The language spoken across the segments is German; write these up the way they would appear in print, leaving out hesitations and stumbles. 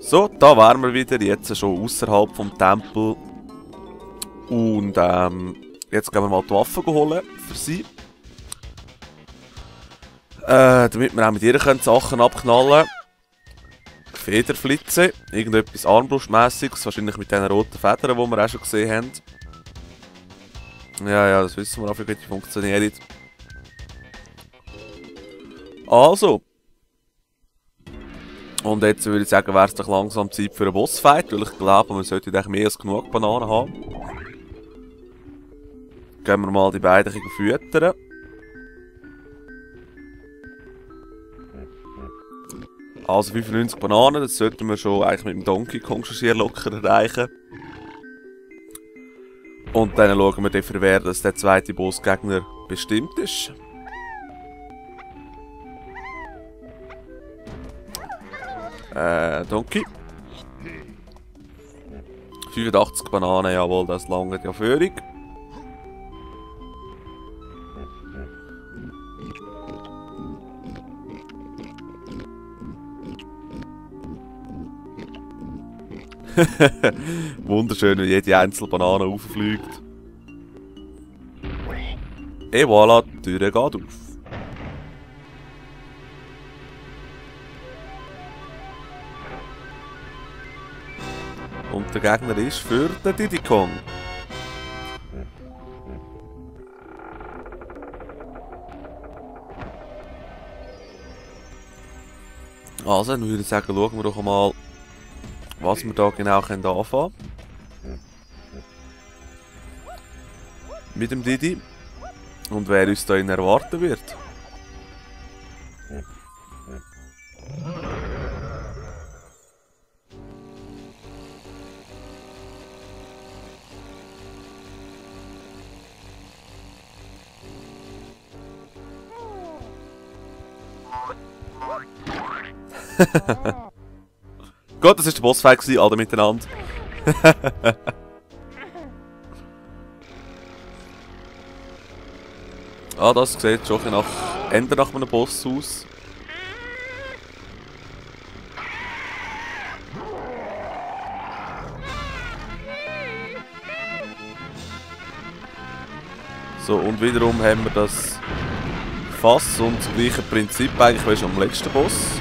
So, da wären wir wieder, jetzt schon außerhalb vom Tempel. Und jetzt gehen wir mal die Waffen holen für sie. Damit wir auch mit ihr Sachen abknallen können. Federflitze, irgendetwas Armbrustmässiges, wahrscheinlich mit diesen roten Federn, die wir auch schon gesehen haben. Ja, das wissen wir auch, wie die funktionieren. Also. Und jetzt würde ich sagen, wäre es doch langsam Zeit für einen Bossfight, weil ich glaube, man sollte mehr als genug Bananen haben. Gehen wir mal die beiden füttern. Also 95 Bananen, das sollten wir schon eigentlich mit dem Donkey Kong schon sehr locker erreichen. Und dann schauen wir dafür, wer das der zweite Bossgegner bestimmt ist. Donkey. 85 Bananen, jawohl, das langt ja völlig. Wunderschön, wie jede einzelne Banane rauffliegt. Et voilà, die Tür geht auf. Und der Gegner ist für den Diddy Kong. Also, dann würde ich sagen, schauen wir doch mal, was wir da genau anfangen können. Mit dem Diddy. Und wer uns da erwarten wird. Gut, das war der Bossfight, alle miteinander. Ah, das sieht schon nach Ende nach einem Boss aus. So, und wiederum haben wir das Fass und das gleiche Prinzip eigentlich wie schon am letzten Boss.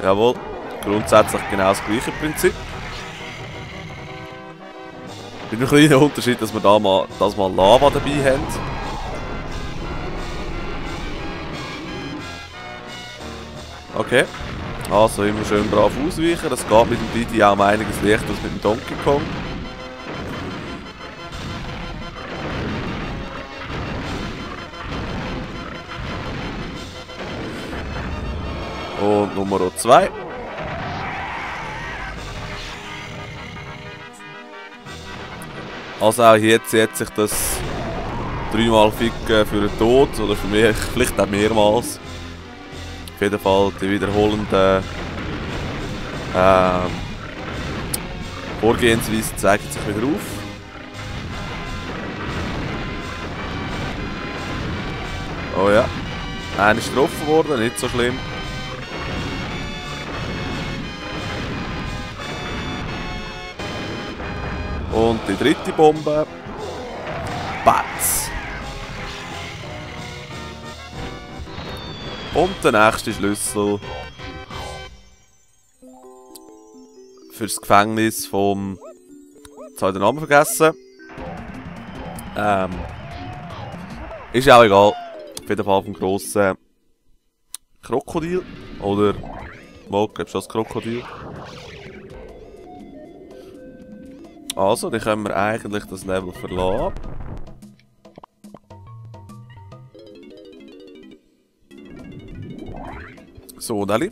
Jawohl, grundsätzlich genau das gleiche Prinzip. Mit einem kleinen Unterschied, dass wir da mal Lava dabei haben. Okay, also immer schön brav ausweichen. Das geht mit dem Diddy auch um einiges leichter als mit dem Donkey Kong. Und Nummer 2. Also auch hier zieht sich das dreimal Ficken für den Tod, oder für mich vielleicht auch mehrmals. Auf jeden Fall die wiederholenden Vorgehensweise zeigen sich wieder auf. Oh ja, einer ist getroffen worden, nicht so schlimm. Und die dritte Bombe. Batz! Und der nächste Schlüssel fürs Gefängnis vom... Jetzt habe ich den Namen vergessen. Ist auch egal. Auf jeden Fall vom grossen Krokodil. Oder... Wo gibst du das Krokodil? Also, dann können wir eigentlich das Level verlassen. So, Deli.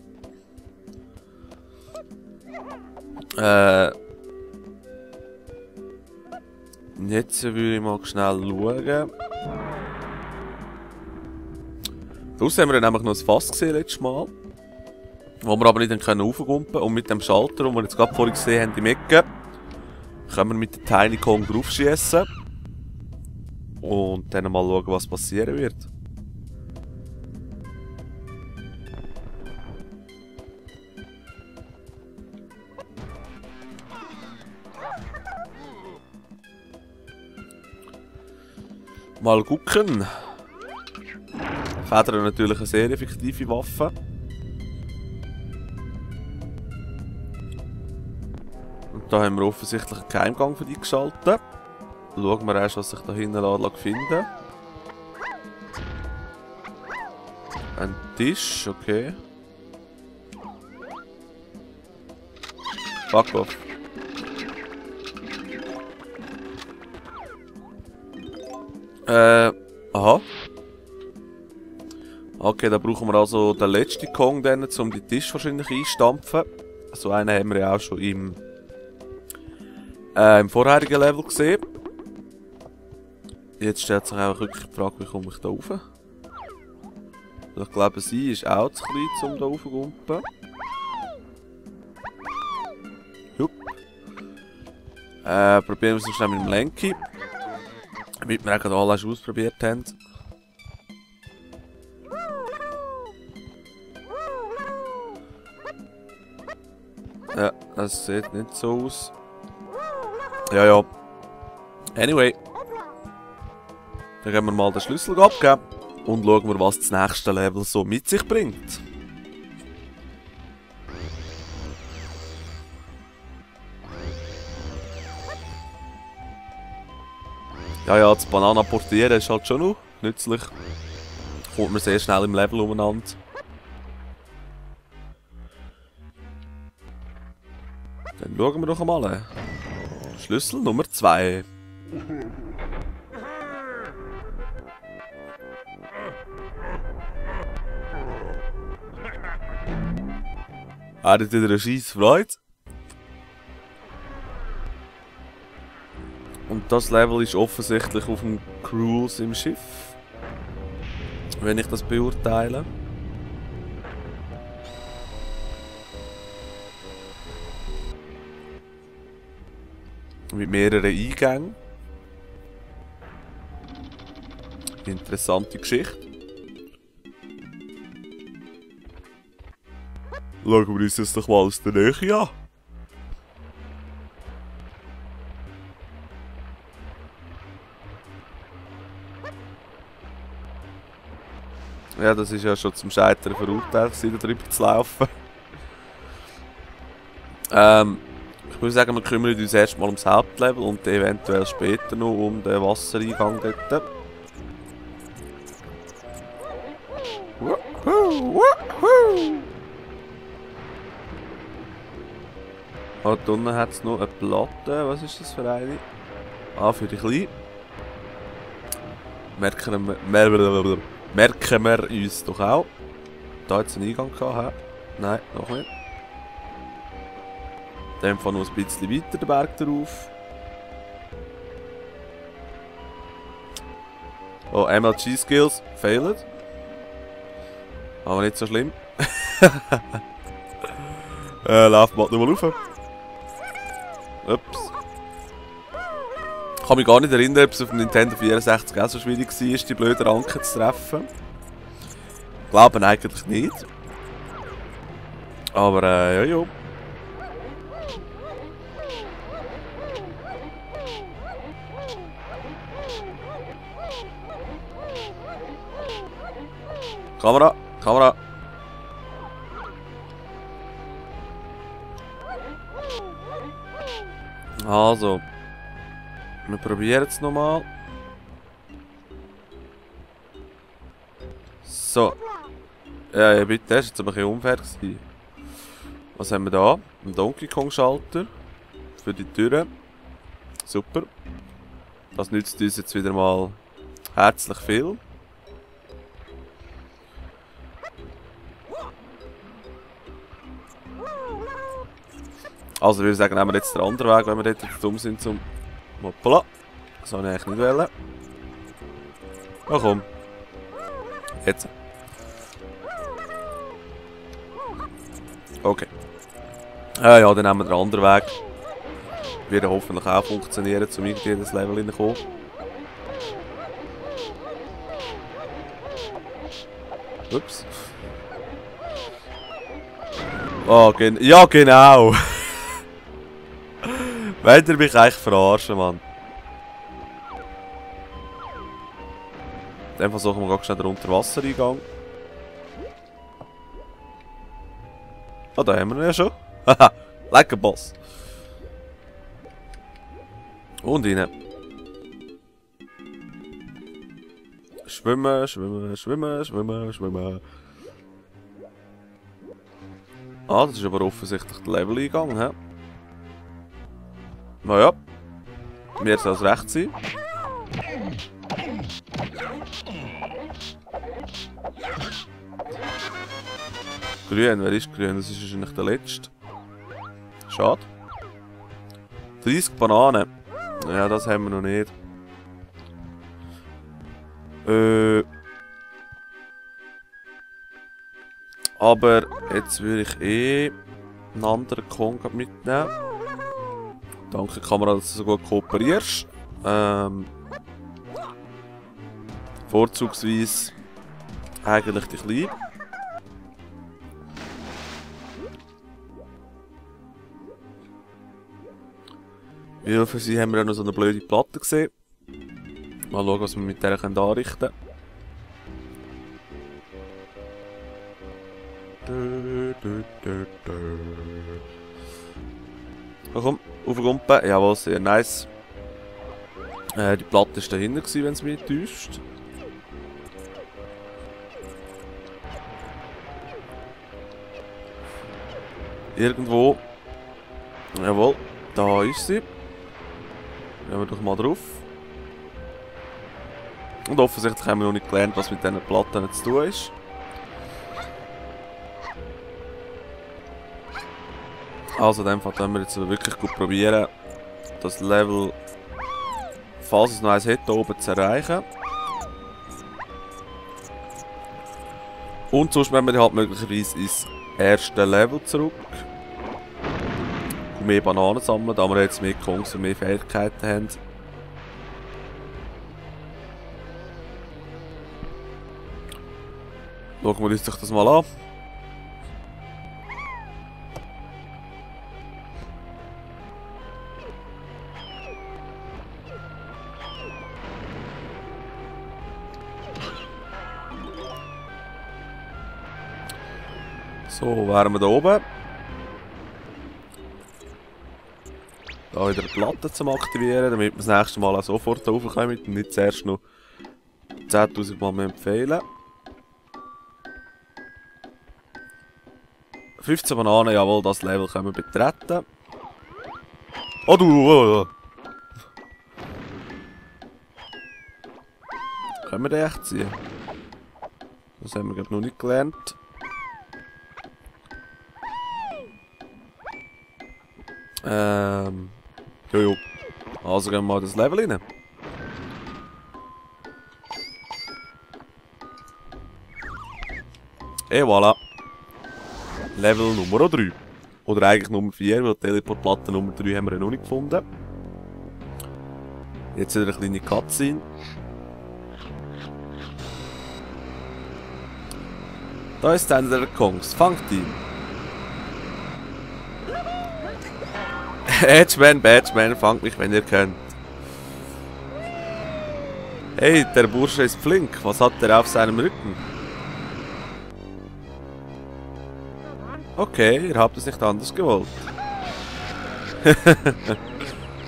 Jetzt würde ich mal schnell schauen. Draussen haben wir nämlich noch ein Fass gesehen letztes Mal. Wo wir aber nicht raufgumpen können. Und mit dem Schalter, den wir jetzt gerade vorhin gesehen haben, im Ecke, können wir mit dem Tiny Kong draufschießen. Und dann mal schauen, was passieren wird. Mal gucken. Federn natürlich eine sehr effektive Waffe. Und da haben wir offensichtlich einen Geheimgang für die geschaltet. Schauen wir erst, was sich da hinten finden. Ein Tisch, okay. Fuck off. Aha. Okay, da brauchen wir also den letzten Kong dann, um den Tisch wahrscheinlich einstampfen. So einen haben wir ja auch schon im vorherigen Level gesehen. Jetzt stellt sich einfach wirklich die Frage, wie komme ich da rauf? Ich glaube, sie ist auch zu klein, um da raufzugumpen. Jupp. Probieren wir es noch schnell mit dem Lenki. Damit wir auch gerade alle schon ausprobiert haben. Ja, das sieht nicht so aus. Ja, ja. Anyway. Dann gehen wir mal den Schlüssel abgeben. Und schauen wir, was das nächste Level so mit sich bringt. Ja, ja, das Banana portieren ist halt schon noch nützlich. Kommt man sehr schnell im Level umeinander. Dann schauen wir doch einmal. Schlüssel Nummer 2. Er hat wieder eine scheisse Freude. Und das Level ist offensichtlich auf dem Cruise im Schiff. Wenn ich das beurteile. Mit mehreren Eingängen. Interessante Geschichte. Schauen wir uns das doch mal aus der Nähe an. Ja, das ist ja schon zum Scheitern verurteilt, da drüber zu laufen. Ich würde sagen, wir kümmern uns erstmal ums Hauptlevel und eventuell später noch um den Wassereingang dort. Ah, da unten hat es noch eine Platte. Was ist das für eine? Ah, für die Kleinen. Merken wir uns doch auch. Da hat es einen Eingang gehabt. Nein, noch nicht. Dann fahren wir noch ein bisschen weiter den Berg drauf. Oh, MLG-Skills failed. Aber nicht so schlimm. Lauf mal nochmal rauf. Ups. Ich kann mich gar nicht erinnern, ob es auf dem Nintendo 64 auch so schwierig war, die blöden Ranken zu treffen. Ich glaube eigentlich nicht. Aber ja, ja. Kamera, Kamera. Also. Wir probieren es nochmal. So. Ja, bitte, das war jetzt ein bisschen unfair gewesen. Was haben wir da? Ein Donkey Kong Schalter. Für die Türen. Super. Das nützt uns jetzt wieder mal herzlich viel. Also ich würde sagen, nehmen wir jetzt den anderen Weg, wenn wir dort dumm sind zum... Hoppala. Das wollte ich eigentlich nicht wollen. Na komm. Jetzt. Okay. Ja, dann nehmen wir den anderen Weg. Wird hoffentlich auch funktionieren, um irgendwie in das Level hineinzukommen. Ups. Oh, ja genau. Wollt ihr mich eigentlich verarschen, Mann? Dann versuchen wir ganz schnell den Unterwassereingang. Ah, da haben wir ihn ja schon. Haha, lecker Boss. Und rein. Schwimmen, schwimmen, schwimmen, schwimmen, schwimmen. Ah, das ist aber offensichtlich der Level-Eingang, hä? Naja. Mir soll es recht sein. Grün, wer ist grün? Das ist wahrscheinlich der letzte. Schade. 30 Bananen. Ja, das haben wir noch nicht. Aber jetzt würde ich einen anderen Kong mitnehmen. Danke Kamera, dass du so gut kooperierst. Vorzugsweise eigentlich die Kleine. Weil für sie haben wir ja noch so eine blöde Platte gesehen. Mal schauen, was wir mit der anrichten können. Oh, komm, aufgumpen. Jawohl, sehr nice. Die Platte war dahinter, wenn es mich nicht täuscht. Irgendwo. Jawohl, da ist sie. Gehen wir doch mal drauf. Und offensichtlich haben wir noch nicht gelernt, was mit diesen Platten zu tun ist. Also in dem Fall können wir jetzt wirklich gut probieren, das Level, falls es noch eins hätte, oben zu erreichen. Und sonst müssen wir halt möglicherweise ins erste Level zurück. Und mehr Bananen sammeln, da wir jetzt mehr Kongs und mehr Fähigkeiten haben. Schauen wir uns das mal an. So, wären wir da oben. Da wieder eine Platte zum Aktivieren, damit wir das nächste Mal auch sofort raufkommen und nicht zuerst noch 10.000 Mal empfehlen. 15 Bananen, jawohl, das Level können wir betreten. Oh du! Können wir den echt ziehen? Das haben wir glaube noch nicht gelernt. Jojo. Also gehen wir mal das Level rein. Et voilà. Level Nummer 3. Oder eigentlich Nummer 4, weil die Teleportplatte Nummer 3 haben wir ja noch nicht gefunden. Jetzt wieder eine kleine Cutscene. Da ist einer der Kongs. Fangt ihn. Badgeman, fangt mich, wenn ihr könnt. Hey, der Bursche ist flink. Was hat er auf seinem Rücken? Okay, ihr habt es nicht anders gewollt.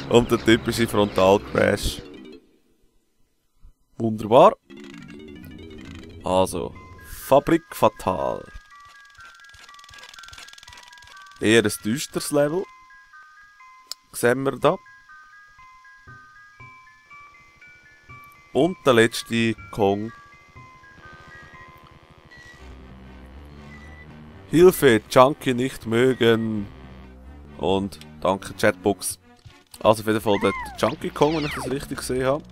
Und der typische Frontalcrash. Wunderbar. Also, Fabrik Fatal. Eher ein düsteres Level. Sehen wir da. Und der letzte Kong. Hilfe, Chunky nicht mögen. Und danke Chatbox. Also auf jeden Fall der Chunky Kong, wenn ich das richtig gesehen habe.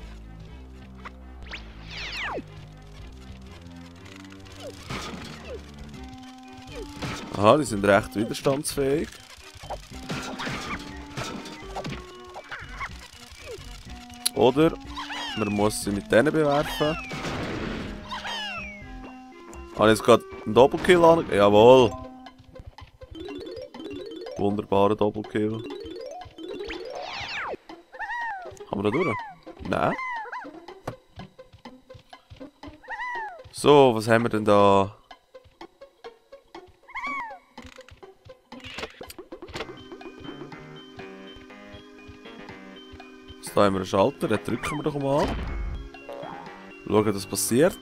Aha, die sind recht widerstandsfähig. Oder man muss sie mit denen bewerfen. Habe ich jetzt gerade einen Doppelkill an? Jawohl! Wunderbarer Doppelkill. Kann man da durch? Nein. So, was haben wir denn da? Da haben wir einen Schalter, den drücken wir doch mal. Schauen, was passiert.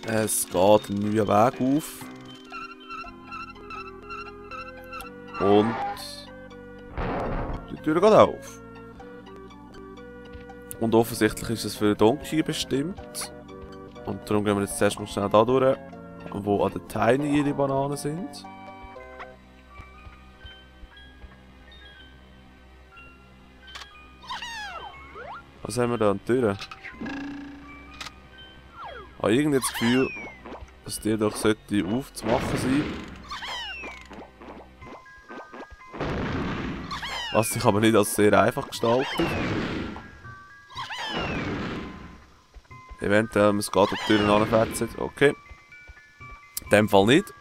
Es geht ein neuer Weg auf. Und die Tür geht auf. Und offensichtlich ist es für Donkey bestimmt. Und darum gehen wir jetzt zuerst mal schnell da durch, wo an der Tiny ihre Bananen sind. Was haben wir da an der Tür? Ich habe irgendwie das Gefühl, dass die doch aufzumachen sein. Was sich aber nicht als sehr einfach gestaltet. Eventuell muss es gerade die Türen anfetzen. Okay. In dem Fall nicht.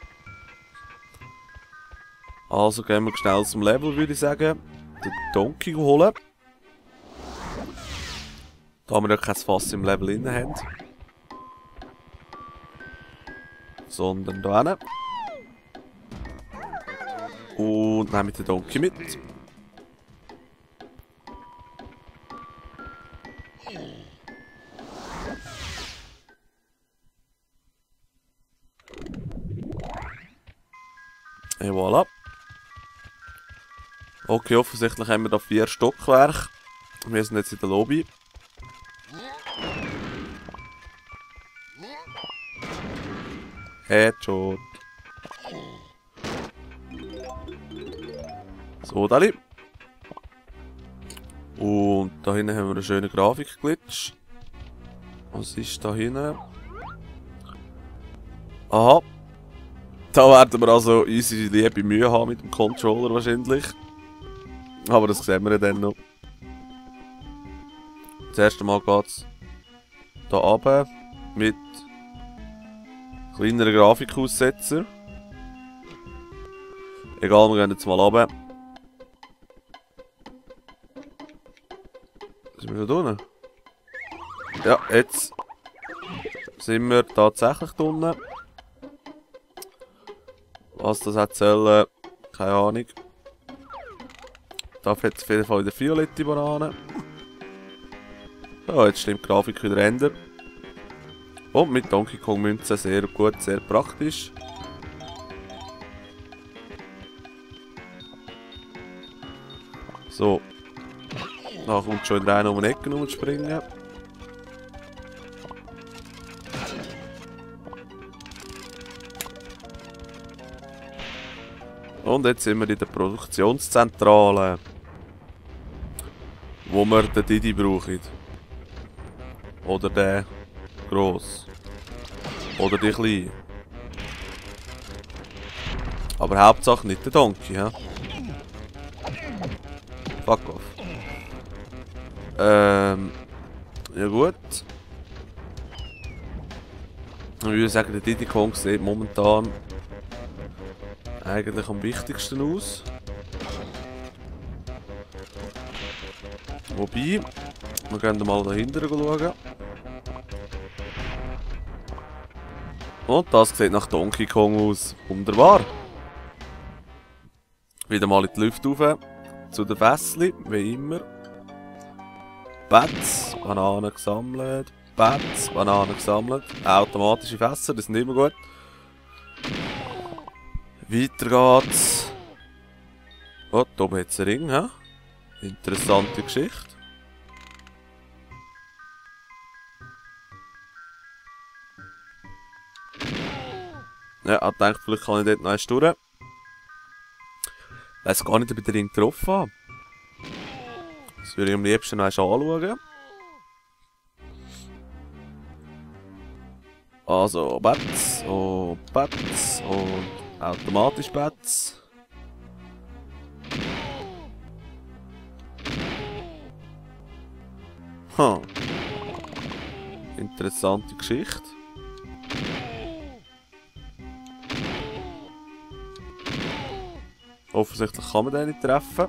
Also gehen wir schnell zum Level, würde ich sagen. Den Donkey holen. Da wir ja kein Fass im Level drin haben. Sondern da hinten. Und nehmen den Donkey mit. Et voilà. Okay, offensichtlich haben wir da 4 Stockwerke. Wir sind jetzt in der Lobby. Headshot. So, Dali. Und da hinten haben wir einen schönen Grafikglitch. Was ist da hinten? Aha. Da werden wir also unsere liebe Mühe haben mit dem Controller wahrscheinlich. Aber das sehen wir dann noch. Das erste Mal geht es hier runter mit kleineren Grafikaussetzer. Egal, wir gehen jetzt mal runter. Sind wir schon unten? Ja, jetzt sind wir tatsächlich unten. Was das hat sollen, keine Ahnung. Da hat es auf jeden Fall wieder violette Banane. Ja, jetzt stimmt die Grafik wieder ändern. Und mit Donkey Kong Münzen sehr gut, sehr praktisch. So. Da kommt schon wieder einer um die Ecke rumspringen. Und jetzt sind wir in der Produktionszentrale, wo wir den Didi brauchen. Oder den gross. Oder die kleine. Aber Hauptsache nicht der Donkey, hä? Fuck off. Ja gut. Ich würde sagen, der Diddy Kong sieht momentan eigentlich am wichtigsten aus. Wobei, wir gehen mal dahinter schauen. Und das sieht nach Donkey Kong aus. Wunderbar. Wieder mal in die Luft rauf. Zu den Fässchen, wie immer. Bats, Bananen gesammelt. Bats, Bananen gesammelt. Automatische Fässer, das sind immer gut. Weiter geht's. Oh, da oben hat es einen Ring, hä? Interessante Geschichte. Ja, ich dachte, vielleicht kann ich dort noch eins durch. Ich weiss gar nicht, ob ich den Ring getroffen habe. Das würde ich am liebsten noch eins anschauen. Also, Bats und Bats und automatisch Bats. Interessante Geschichte. Offensichtlich kann man den nicht treffen.